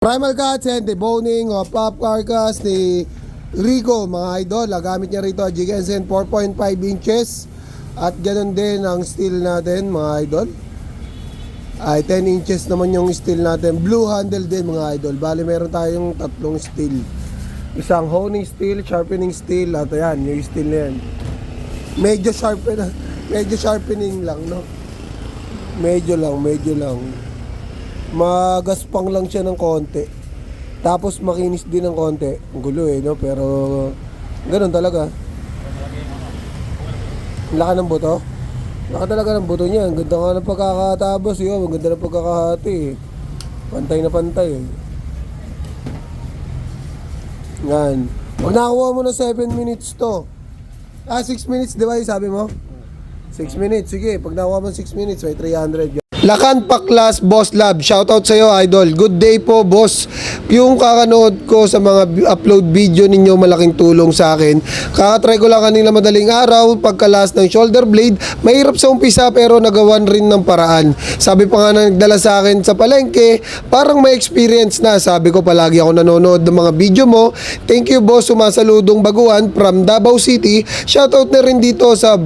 Primal Cuts and deboning o pop carcass ni Rico, mga idol. Gamit niya rito Jigensen 4.5 inches. At ganoon din ang steel natin, mga idol. Ay 10 inches naman yung steel natin. Blue handle din, mga idol. Bali meron tayong tatlong steel. Isang honing steel, sharpening steel. At ayan, yung steel na yan. Medyo sharpening lang, no? Medyo lang. Magaspang lang siya ng konti. Tapos makinis din ng konti. Ang gulo no? Pero ganun talaga. Laka ng buto. Laka talaga ng buto niya. Ang ganda nga ng pagkakatabos yun. Ang ganda ng pagkakahati Pantay na pantay Yan. Pag nakakuha mo na 7 minutes to. 6 minutes, di ba sabi mo? 6 minutes, sige. Pag nakuha mo 6 minutes, may 300. Lakan Paklas, Boss Lab. Shoutout sa iyo, idol. Good day po, boss. Yung kakanood ko sa mga upload video ninyo, malaking tulong sa akin. Kakatry ko lang kanina madaling araw, pagkalas ng shoulder blade. Mahirap sa umpisa pero nagawan rin ng paraan. Sabi pa nga na nagdala sa akin sa palengke, parang may experience na. Sabi ko palagi ako nanonood ng mga video mo. Thank you, boss. Sumasaludong baguhan from Davao City. Shoutout na rin dito sa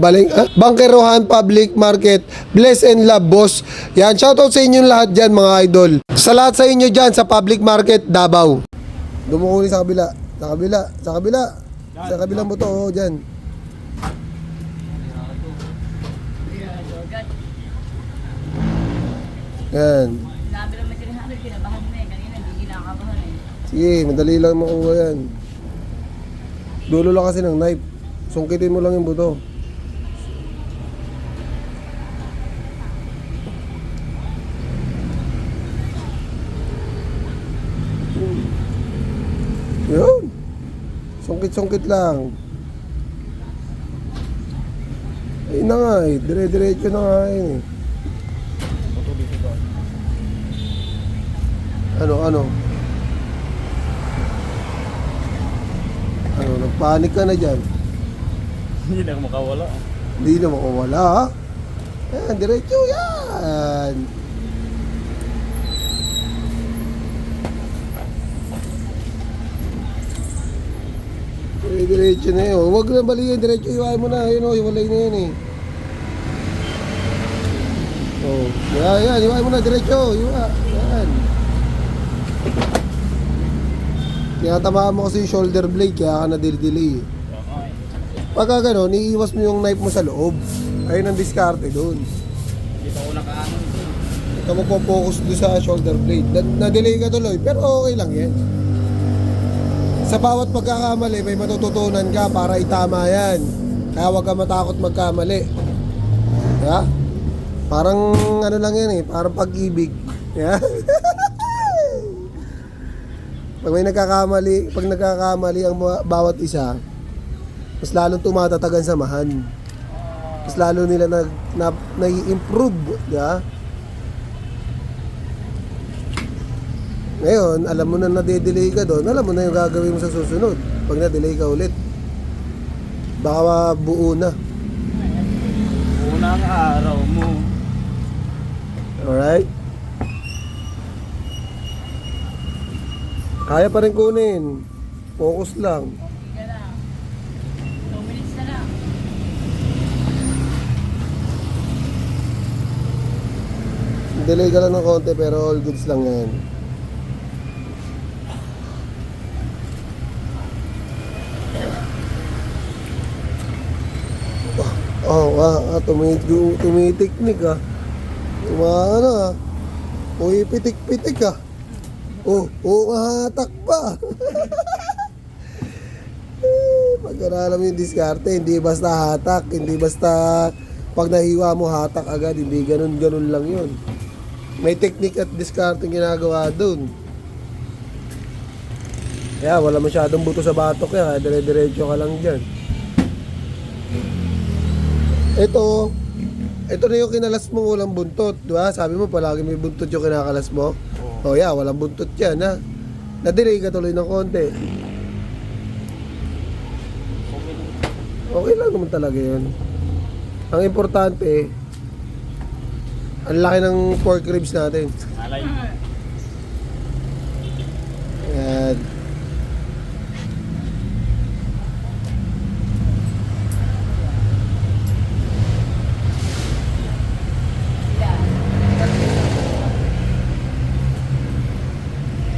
Bangkerohan Public Market. Bless and love, boss. Yan, shoutout sa inyong lahat dyan, mga idol. Sa lahat sa inyo dyan, sa public market, Davao. Dumukuli sa kabila. Sa kabilang buto, dyan. Yan. Sabi naman siya ni kinabahan na kanina hindi kinakabahan Sige, madali lang makuha yan. Dulo lang kasi ng knife. Sungkitin mo lang yung buto. Yun. Sungkit lang. Ayun na nga dire-diretso na nga Ano, nagpanik ka na dyan. Hindi na makawala. Hindi na makawala, ha? Ayan, diretso yan. Diretso na yun. Huwag na balikin. Diretso iwain mo na. Yun iwalay na yun Yan. Iwain mo na. Diretso. Yan. Tinatamaan mo kasi yung shoulder blade. Kaya ka na-delay. Pagka gano'n, iiwas mo yung knife mo sa loob. Ayun ang diskarte doon. Dito ko nakaano. Ito magpo-focus doon sa shoulder blade. Na-delay ka tuloy. Pero okay lang yan. Sa bawat pagkakamali, may matututunan ka para itama yan. Kaya huwag ka matakot magkamali. Yeah? Parang ano lang yan parang pag-ibig. Yeah? Pag nagkakamali ang bawat isa, mas lalong tumatatagan samahan. Mas lalo nila nai-improve. Yeah? Ngayon, alam mo na nade-delay ka doon, alam mo na yung gagawin mo sa susunod. Pag na-delay ka ulit, baka buo na. Unang araw mo. Alright? Kaya pa rin kunin. Focus lang. Kaya na. 2 minutes na lang. Delay ka lang ng konti pero all goods lang yan. Tumitiknik pitik-pitik hatak pa. Pag-aralan mo yung diskarte, hindi basta hatak, hindi basta pag nahiwa mo hatak agad, hindi ganun lang yun. May technique at diskarte ginagawa dun. Kaya wala masyadong buto sa batok kaya dire-diretso ka lang dyan. Ito na yung kinalas mo walang buntot, di ba? Sabi mo palagi may buntot yung kinakalas mo. Walang buntot yan, ha? Na-delay ka tuloy ng konti. Okay lang naman talaga yun. Ang importante, ang laki ng pork ribs natin. Alay.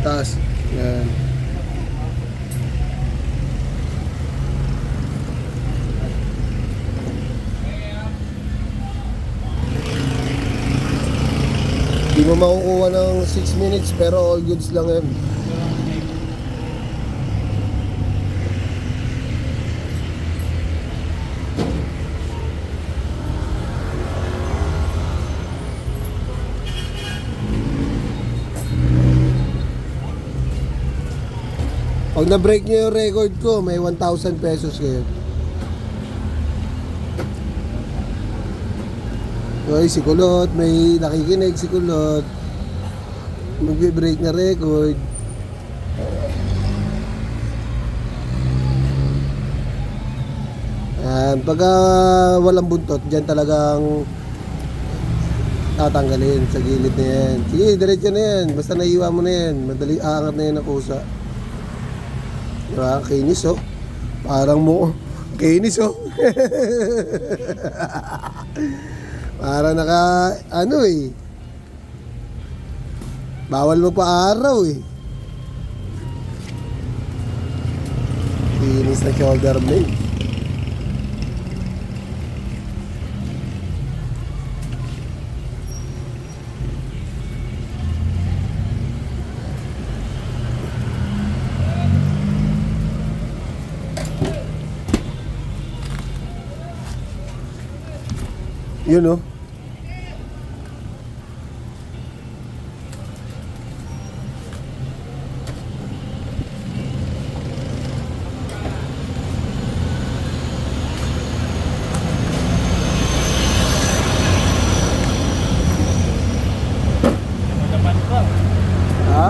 taas. Yan. Di mo makukuha ng 6 minutes pero all goods lang yan. Pag na-break nyo yung record ko, may 1,000 pesos kayo. Okay, si Kulot, may nakikinig si Kulot. Magbe-break na record. Yan, pagka walang buntot, dyan talagang tatanggalin sa gilid na yan. Sige, diretso na yan. Basta naiwa mo na yan. Madali, aangat na yan ang kusa. Diba? Kinis oh. Parang mo. Kinis oh. Parang naka, ano eh. Bawal magpa-araw eh. Kinis na shoulder blade. Yun oh. Dapat pa. Ha?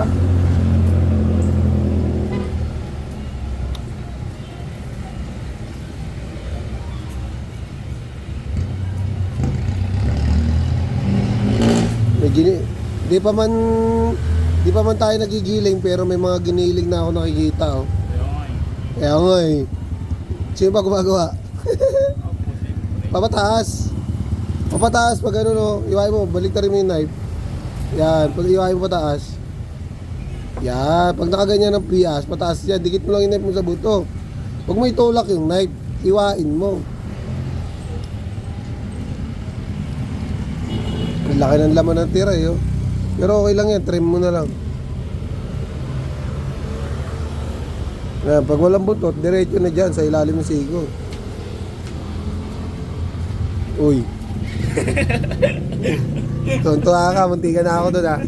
May di pa man tayo nagigiling pero may mga giniling na ako nakikita oh. Kaya nga eh. Sino ba gumagawa? Papataas. Papataas pag ano no, iwain mo, balik na rin mo yung knife. Yan, pag iwain mo pataas. Yan, pag nakaganyan ng pias, pataas yan, dikit mo lang yung knife mo sa buto. Huwag mo itulak yung knife, iwain mo. Ang laki ng laman ng tira eh, oh. Pero okay lang yan, trim mo na lang. Yan, pag walang buntot, diretso na dyan sa ilalim ng sigo. Uy. Tuntua ka, muntikan na ako doon ah.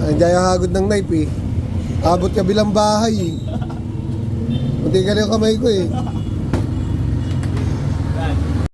Andiyan yung hagod ng knife eh. Abot ka bilang bahay eh. Muntikan yung kamay ko eh.